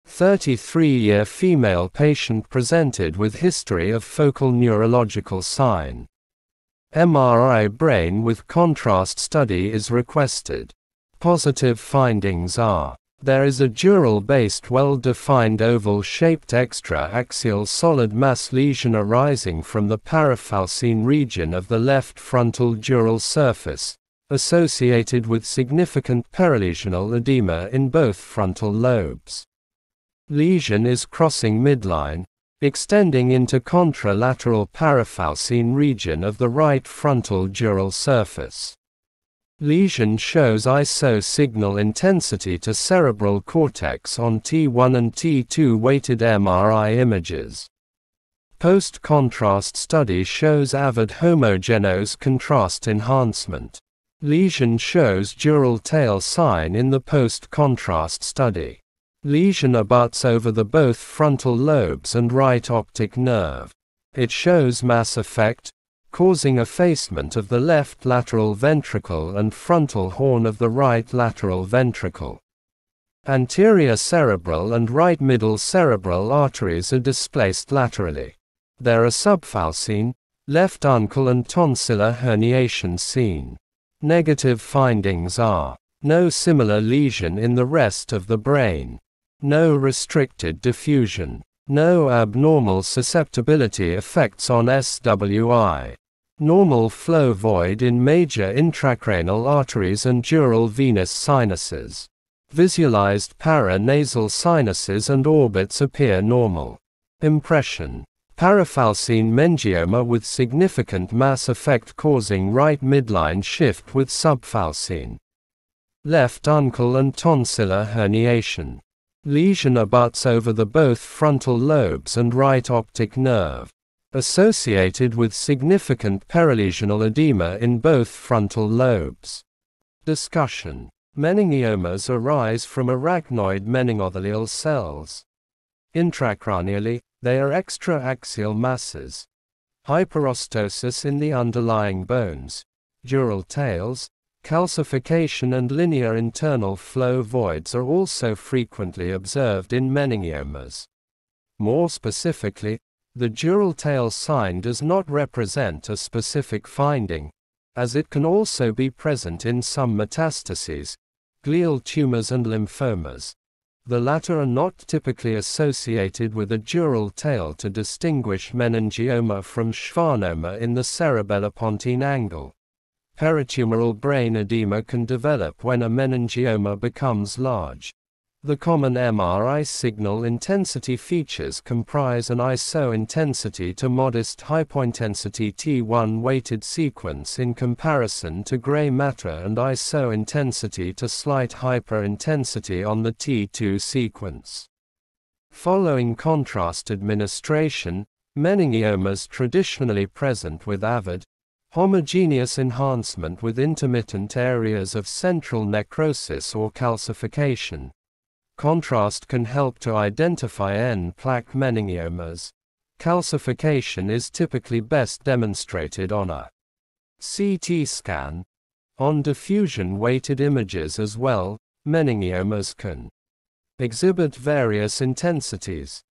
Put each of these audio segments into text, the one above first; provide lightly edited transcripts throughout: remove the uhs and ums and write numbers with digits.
33-year female patient presented with history of focal neurological sign. MRI brain with contrast study is requested. Positive findings are: there is a dural-based well-defined oval-shaped extra-axial solid mass lesion arising from the parafalcine region of the left frontal dural surface, associated with significant perilesional edema in both frontal lobes. Lesion is crossing midline, extending into contralateral parafalcine region of the right frontal dural surface. Lesion shows ISO signal intensity to cerebral cortex on T1 and T2 weighted MRI images. Post-contrast study shows avid homogeneous contrast enhancement. Lesion shows dural tail sign in the post-contrast study. Lesion abuts over the both frontal lobes and right optic nerve. It shows mass effect, causing effacement of the left lateral ventricle and frontal horn of the right lateral ventricle. Anterior cerebral and right middle cerebral arteries are displaced laterally. There are subfalcine, left uncal and tonsillar herniation seen. Negative findings are: no similar lesion in the rest of the brain. No restricted diffusion. No abnormal susceptibility effects on SWI. Normal flow void in major intracranial arteries and dural venous sinuses. Visualized paranasal sinuses and orbits appear normal. Impression: parafalcine meningioma with significant mass effect causing right midline shift with subfalcine. Left uncal and tonsillar herniation. Lesion abuts over the both frontal lobes and right optic nerve, associated with significant perilesional edema in both frontal lobes. Discussion: meningiomas arise from arachnoid meningothelial cells. Intracranially, they are extra-axial masses. Hyperostosis in the underlying bones, dural tails, calcification and linear internal flow voids are also frequently observed in meningiomas. More specifically, the dural tail sign does not represent a specific finding, as it can also be present in some metastases, glial tumors and lymphomas. The latter are not typically associated with a dural tail to distinguish meningioma from schwannoma in the cerebellopontine angle. Peritumoral brain edema can develop when a meningioma becomes large. The common MRI signal intensity features comprise an ISO intensity to modest hypointensity T1 weighted sequence in comparison to gray matter and ISO intensity to slight hyperintensity on the T2 sequence. Following contrast administration, meningiomas traditionally present with avid, homogeneous enhancement with intermittent areas of central necrosis or calcification. Contrast can help to identify N-plaque meningiomas. Calcification is typically best demonstrated on a CT scan. On diffusion-weighted images as well, meningiomas can exhibit various intensities.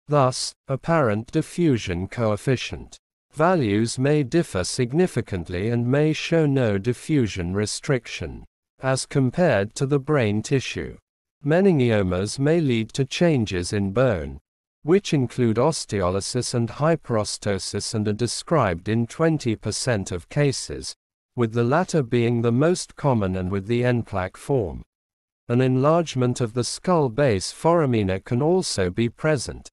Thus, apparent diffusion coefficient values may differ significantly and may show no diffusion restriction. As compared to the brain tissue, meningiomas may lead to changes in bone, which include osteolysis and hyperostosis and are described in 20% of cases, with the latter being the most common and with the N-plaque form. An enlargement of the skull base foramina can also be present.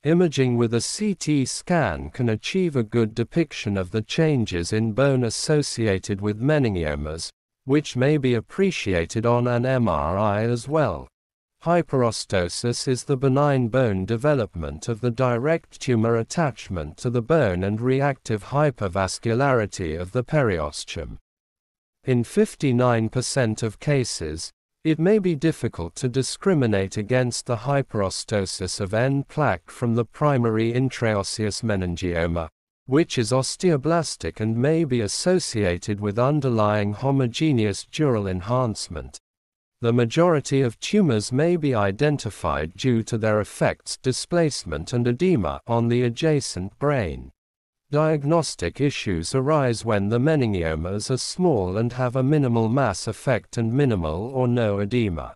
Imaging with a CT scan can achieve a good depiction of the changes in bone associated with meningiomas, which may be appreciated on an MRI as well. Hyperostosis is the benign bone development of the direct tumor attachment to the bone and reactive hypervascularity of the periosteum. In 59% of cases, it may be difficult to discriminate against the hyperostosis of N-plaque from the primary intraosseous meningioma, which is osteoblastic and may be associated with underlying homogeneous dural enhancement. The majority of tumors may be identified due to their effects, displacement and edema on the adjacent brain. Diagnostic issues arise when the meningiomas are small and have a minimal mass effect and minimal or no edema.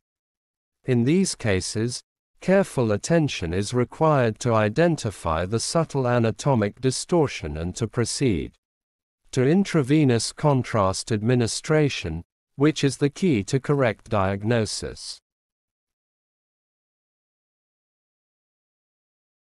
In these cases, careful attention is required to identify the subtle anatomic distortion and to proceed to intravenous contrast administration, which is the key to correct diagnosis.